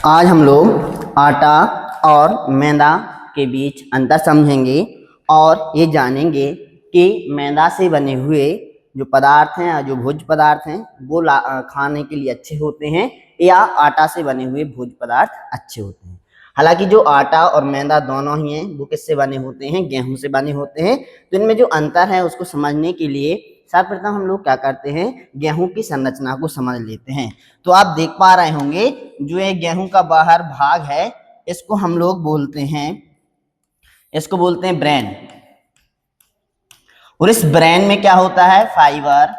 आज हम लोग आटा और मैदा के बीच अंतर समझेंगे और ये जानेंगे कि मैदा से बने हुए जो पदार्थ हैं जो भोज्य पदार्थ हैं वो खाने के लिए अच्छे होते हैं या आटा से बने हुए भोज्य पदार्थ अच्छे होते हैं। हालांकि जो आटा और मैदा दोनों ही हैं वो किससे बने होते हैं? गेहूं से बने होते हैं। तो इनमें जो अंतर है उसको समझने के लिए सर्वप्रथम हम लोग क्या करते हैं, गेहूं की संरचना को समझ लेते हैं। तो आप देख पा रहे होंगे जो ये गेहूं का बाहर भाग है इसको हम लोग बोलते हैं ब्रेन। और इस ब्रेन में क्या होता है? फाइबर,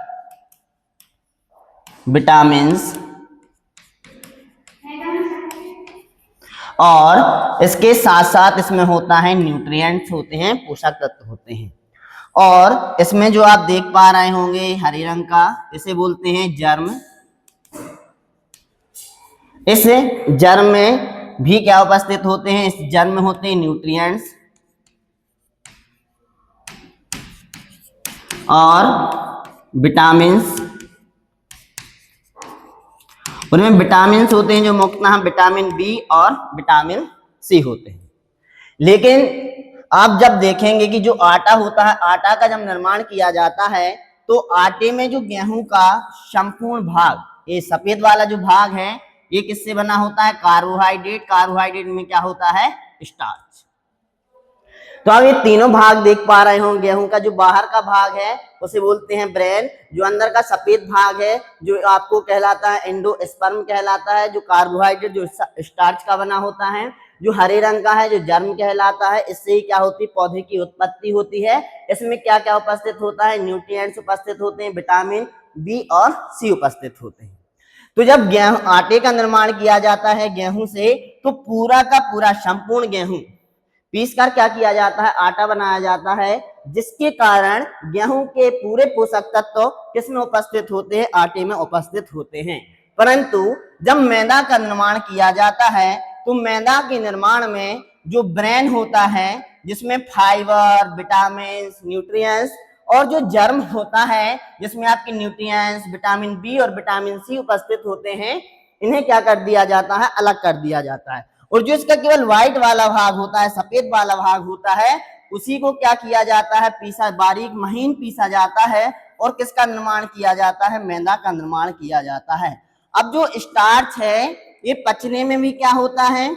विटामिन्स और इसके साथ साथ इसमें होता है न्यूट्रिएंट्स होते हैं, पोषक तत्व होते हैं। और इसमें जो आप देख पा रहे होंगे हरे रंग का, इसे बोलते हैं जर्म। इस जर्म में भी क्या उपस्थित होते हैं? इस जर्म में होते हैं न्यूट्रिएंट्स और विटामिन्स। उनमें विटामिन्स होते हैं जो मुख्यतः विटामिन बी और विटामिन सी होते हैं। लेकिन आप जब देखेंगे कि जो आटा होता है, आटा का जब निर्माण किया जाता है तो आटे में जो गेहूं का संपूर्ण भाग, ये सफेद वाला जो भाग है, ये किससे बना होता है? कार्बोहाइड्रेट। कार्बोहाइड्रेट में क्या होता है? स्टार्च। तो आप ये तीनों भाग देख पा रहे हो। गेहूं का जो बाहर का भाग है उसे बोलते हैं ब्रेन। जो अंदर का सफेद भाग है जो आपको कहलाता है एंडोस्पर्म कहलाता है, जो कार्बोहाइड्रेट जो स्टार्च का बना होता है। जो हरे रंग का है जो जर्म कहलाता है, इससे ही क्या होती है? पौधे की उत्पत्ति होती है। इसमें क्या क्या उपस्थित होता है? न्यूट्रिएंट्स उपस्थित होते हैं, विटामिन बी और सी उपस्थित होते हैं। तो जब गेहूं आटे का निर्माण किया जाता है गेहूं से, तो पूरा का पूरा संपूर्ण गेहूं पीस कर क्या किया जाता है? आटा बनाया जाता है, जिसके कारण गेहूं के पूरे पोषक तत्व किसमें उपस्थित होते हैं? आटे में उपस्थित होते हैं। परंतु जब मैदा का निर्माण किया जाता है तो मैदा के निर्माण में जो ब्रेन होता है जिसमें फाइबर, विटामिन, न्यूट्रिएंट्स और जो जर्म होता है जिसमें आपके न्यूट्रिएंट्स, विटामिन बी और विटामिन सी उपस्थित होते हैं, इन्हें क्या कर दिया जाता है? अलग कर दिया जाता है। और जो इसका केवल व्हाइट वाला भाग होता है, सफेद वाला भाग होता है, उसी को क्या किया जाता है? पीसा, बारीक महीन पीसा जाता है और किसका निर्माण किया जाता है? मैदा का निर्माण किया जाता है। अब जो स्टार्च है ये पचने में भी क्या होता है?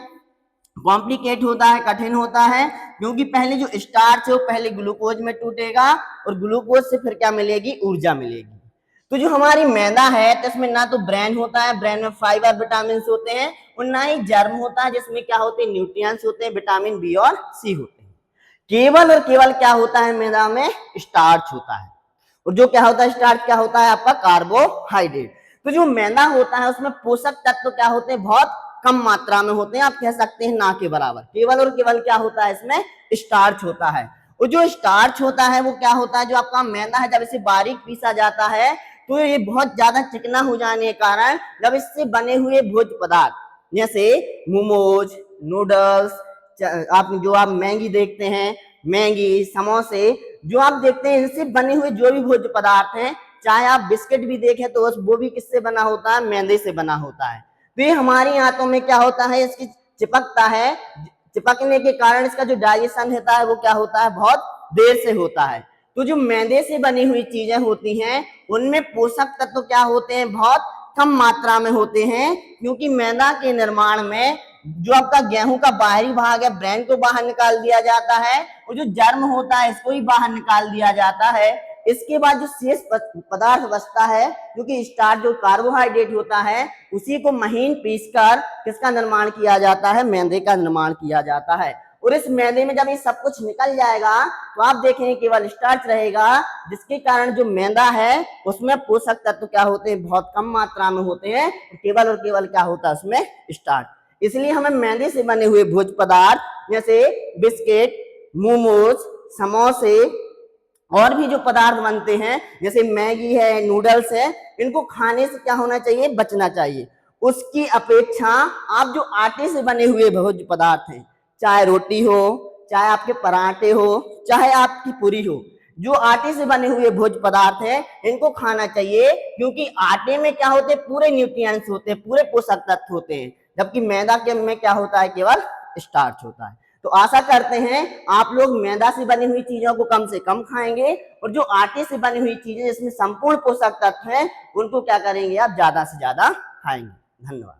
कॉम्प्लिकेट होता है, कठिन होता है, क्योंकि पहले जो स्टार्च है वो पहले ग्लूकोज में टूटेगा और ग्लूकोज से फिर क्या मिलेगी? ऊर्जा मिलेगी। तो जो हमारी मैदा है तो इसमें ना तो ब्रेन होता है, ब्रेन में फाइबर विटामिन होते हैं, और ना ही जर्म होता है जिसमें क्या होते हैं? न्यूट्रिएंट्स होते हैं, विटामिन बी और सी होते हैं। केवल और केवल क्या होता है? मैदा में स्टार्च होता है। और जो क्या होता है? स्टार्च क्या होता है? आपका कार्बोहाइड्रेट। तो जो मैदा होता है उसमें पोषक तत्व क्या होते हैं? बहुत कम मात्रा में होते हैं, आप कह सकते हैं ना के बराबर। केवल और केवल क्या होता है? इसमें स्टार्च होता है। और जो स्टार्च होता है वो क्या होता है? जो आपका मैदा है जब इसे बारीक पीसा जाता है तो ये बहुत ज्यादा चिकना हो जाने के कारण जब इससे बने हुए भोज्य पदार्थ जैसे मोमोज, नूडल्स, आप मैगी देखते हैं, मैगी, समोसे जो आप देखते हैं, इनसे बने हुए जो भी भोज्य पदार्थ हैं, चाहे आप बिस्किट भी देखें तो वो भी किससे बना होता है? मैदे से बना होता है। तो ये हमारी आंतों में क्या होता है? इसकी चिपकता है। चिपकने के कारण इसका जो डाइजेशन होता है वो क्या होता है? बहुत देर से होता है। तो जो मैदे से बनी हुई चीजें होती हैं उनमें पोषक तत्व क्या होते हैं? बहुत कम मात्रा में होते हैं, क्योंकि मैदा के निर्माण में जो आपका गेहूं का बाहरी भाग है ब्रेन को बाहर निकाल दिया जाता है, और जो जर्म होता है इसको ही बाहर निकाल दिया जाता है। इसके बाद जो शेष पदार्थ बचता है, क्योंकि स्टार्च जो कार्बोहाइड्रेट होता है उसी को महीन पीसकर किसका निर्माण किया जाता है? मैदे का निर्माण किया जाता है। और इस मैदे में जब ये सब कुछ निकल जाएगा तो आप देखेंगे केवल स्टार्च रहेगा, जिसके कारण जो मैदा है उसमें पोषक तत्व क्या होते हैं? बहुत कम मात्रा में होते हैं। केवल और केवल क्या होता है? उसमें स्टार्च। इसलिए हमें मैदे से बने हुए भोज्य पदार्थ जैसे बिस्किट, मोमोज, समोसे और भी जो पदार्थ बनते हैं जैसे मैगी है, नूडल्स है, इनको खाने से क्या होना चाहिए? बचना चाहिए। उसकी अपेक्षा आप जो आटे से बने हुए भोज्य पदार्थ हैं, चाहे रोटी हो, चाहे आपके पराठे हो, चाहे आपकी पूरी हो, जो आटे से बने हुए भोज्य पदार्थ हैं इनको खाना चाहिए, क्योंकि आटे में क्या होते हैं? पूरे न्यूट्रिएंट्स होते हैं, पूरे पोषक तत्व होते हैं, जबकि मैदा के में क्या होता है, केवल स्टार्च होता है। तो आशा करते हैं आप लोग मैदा से बनी हुई चीजों को कम से कम खाएंगे और जो आटे से बनी हुई चीजें जिसमें संपूर्ण पोषक तत्व हैं उनको क्या करेंगे, आप ज्यादा से ज्यादा खाएंगे। धन्यवाद।